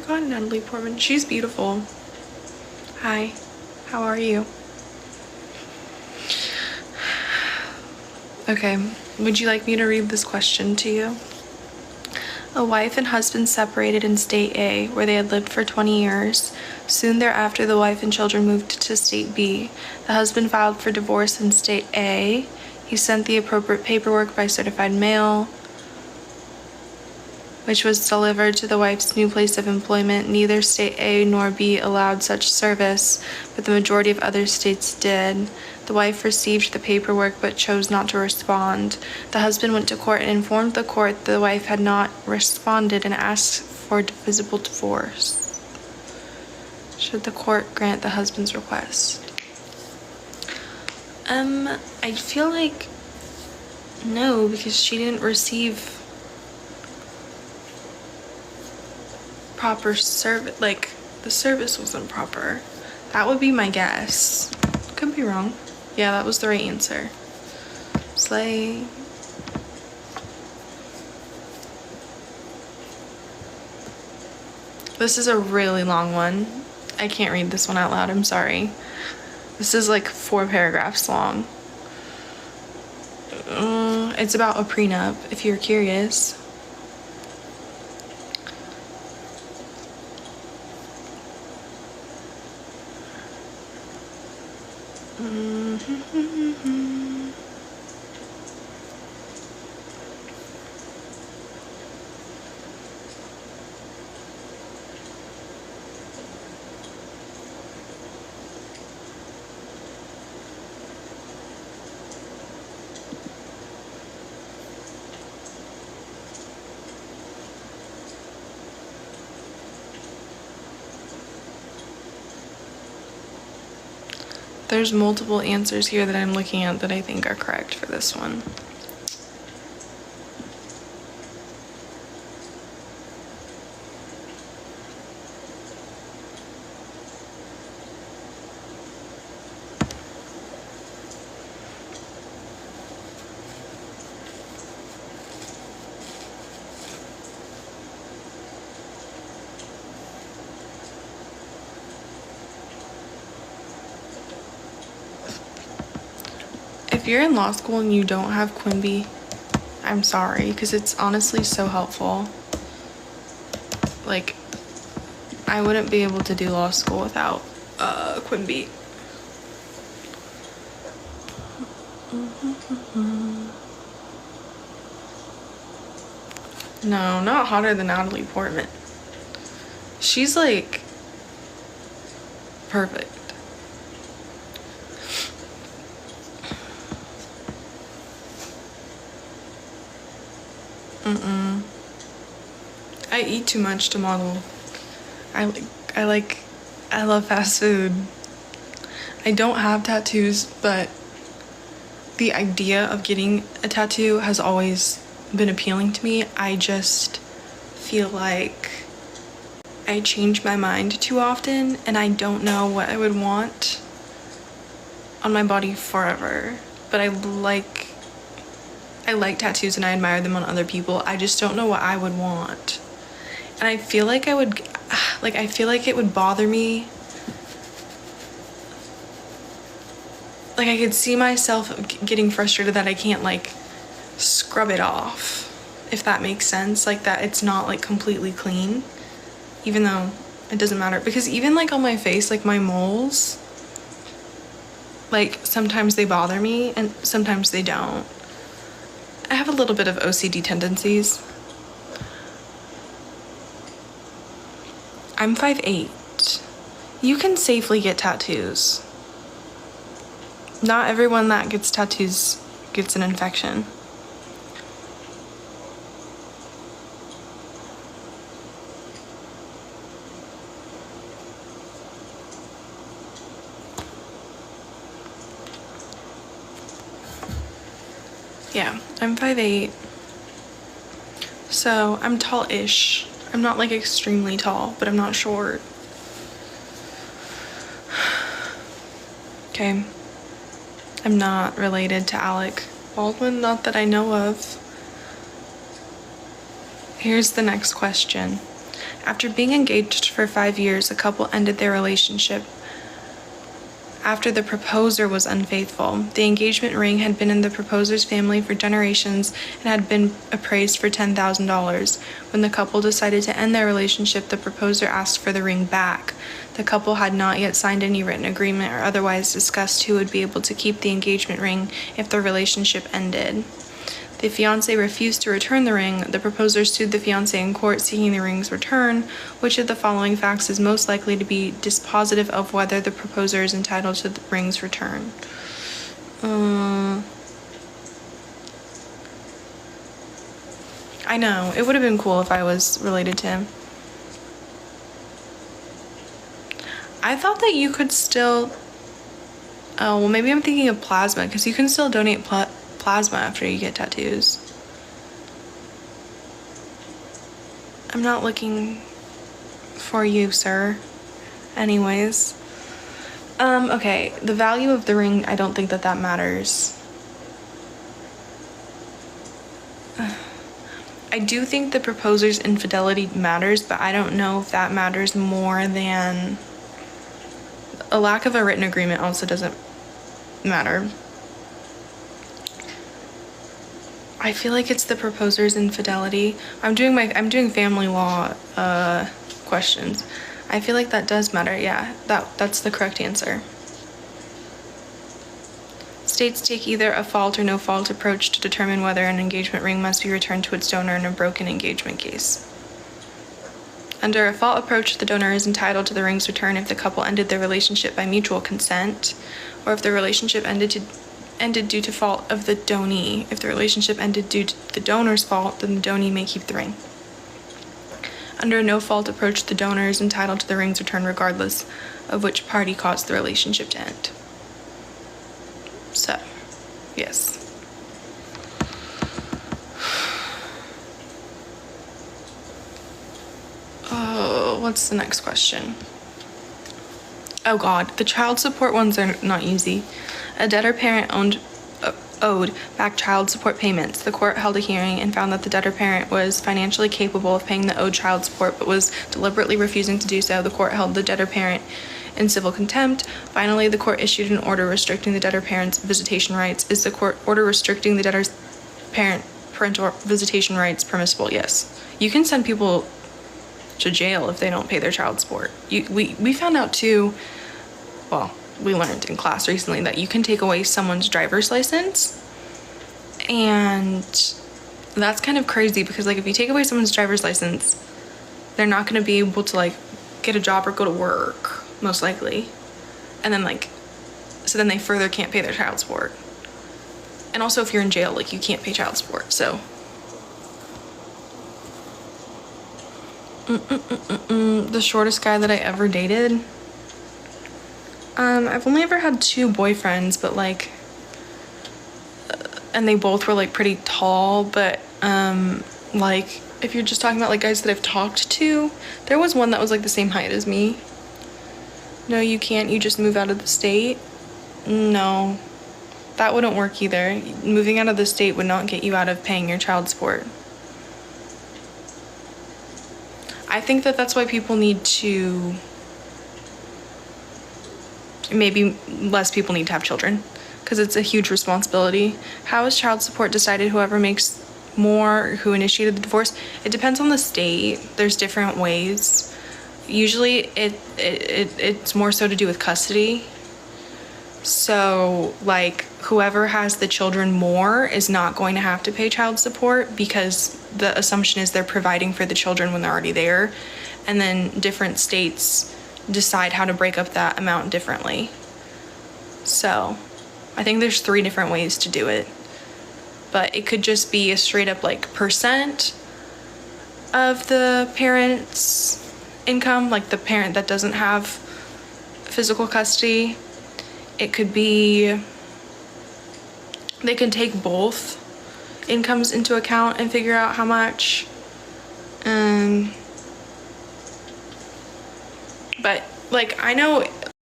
forgot Natalie Portman. She's beautiful. Hi, how are you? Okay, would you like me to read this question to you? A wife and husband separated in State A, where they had lived for 20 years. Soon thereafter, the wife and children moved to State B. The husband filed for divorce in State A. He sent the appropriate paperwork by certified mail, which was delivered to the wife's new place of employment. Neither State A nor B allowed such service, but the majority of other states did. The wife received the paperwork but chose not to respond. The husband went to court and informed the court the wife had not responded and asked for divisible divorce. Should the court grant the husband's request? I feel like no, because she didn't receive proper service. Like, the service wasn't proper. That would be my guess. Could be wrong. Yeah, that was the right answer. Slay. This is a really long one. I can't read this one out loud, I'm sorry. This is like 4 paragraphs long. It's about a prenup, if you're curious. There's multiple answers here that I'm looking at that I think are correct for this one. If you're in law school and you don't have Quimby, I'm sorry, because it's honestly so helpful. Like, I wouldn't be able to do law school without Quimby. No, not hotter than Natalie Portman. She's like perfect. I eat too much to model. I love fast food. I don't have tattoos, but the idea of getting a tattoo has always been appealing to me. I just feel like I change my mind too often and I don't know what I would want on my body forever. But I like tattoos and I admire them on other people. I just don't know what I would want. And I feel like I feel like it would bother me. Like, I could see myself getting frustrated that I can't like scrub it off, if that makes sense. Like, that it's not like completely clean, even though it doesn't matter. Because even like on my face, like my moles, like sometimes they bother me and sometimes they don't. I have a little bit of OCD tendencies. I'm 5'8". You can safely get tattoos. Not everyone that gets tattoos gets an infection. Yeah, I'm 5'8". So I'm tall-ish. I'm not like extremely tall, but I'm not short. Okay. I'm not related to Alec Baldwin, not that I know of. Here's the next question. After being engaged for 5 years, the couple ended their relationship after the proposer was unfaithful. The engagement ring had been in the proposer's family for generations and had been appraised for $10,000. When the couple decided to end their relationship, the proposer asked for the ring back. The couple had not yet signed any written agreement or otherwise discussed who would be able to keep the engagement ring if the relationship ended. The fiancé refused to return the ring. The proposer sued the fiancé in court seeking the ring's return. Which of the following facts is most likely to be dispositive of whether the proposer is entitled to the ring's return? I know. It would have been cool if I was related to him. I thought that you could still... Oh, well, maybe I'm thinking of plasma, because you can still donate plasma after you get tattoos. I'm not looking for you, sir. Anyways. Okay, the value of the ring, I don't think that matters. I do think the proposer's infidelity matters, but I don't know if that matters more than... A lack of a written agreement also doesn't matter. I feel like it's the proposer's infidelity. I'm doing family law questions. I feel like that does matter. Yeah, that's the correct answer. States take either a fault or no fault approach to determine whether an engagement ring must be returned to its donor in a broken engagement case. Under a fault approach, the donor is entitled to the ring's return if the couple ended their relationship by mutual consent, or if the relationship ended due to fault of the donee. If the relationship ended due to the donor's fault, then the donee may keep the ring. Under a no-fault approach, the donor is entitled to the ring's return regardless of which party caused the relationship to end. So, yes. Oh, what's the next question? Oh God, the child support ones are not easy. A debtor parent owed back child support payments. The court held a hearing and found that the debtor parent was financially capable of paying the owed child support but was deliberately refusing to do so. The court held the debtor parent in civil contempt. Finally, the court issued an order restricting the debtor parent's visitation rights. Is the court order restricting the debtor's parental visitation rights permissible? Yes. You can send people to jail if they don't pay their child support. We found out too, well, we learned in class recently that you can take away someone's driver's license, and that's kind of crazy because like if you take away someone's driver's license, they're not going to be able to like get a job or go to work most likely, and then like so then they further can't pay their child support. And also if you're in jail, like you can't pay child support. So the shortest guy that I ever dated, I've only ever had 2 boyfriends, but like and they both were like pretty tall, but like if you're just talking about like guys that I've talked to, there was one that was like the same height as me. No, you can't, you just move out of the state. No, that wouldn't work either. Moving out of the state would not get you out of paying your child support. I think that that's why people need to, maybe less people need to have children, because it's a huge responsibility. How is child support decided? Whoever makes more, who initiated the divorce? It depends on the state. There's different ways. Usually it's more so to do with custody. So like whoever has the children more is not going to have to pay child support because the assumption is they're providing for the children when they're already there. And then different states decide how to break up that amount differently. So I think there's 3 different ways to do it. But it could just be a straight up like percent of the parent's income, like the parent that doesn't have physical custody. It could be, they can take both incomes into account and figure out how much. But like I know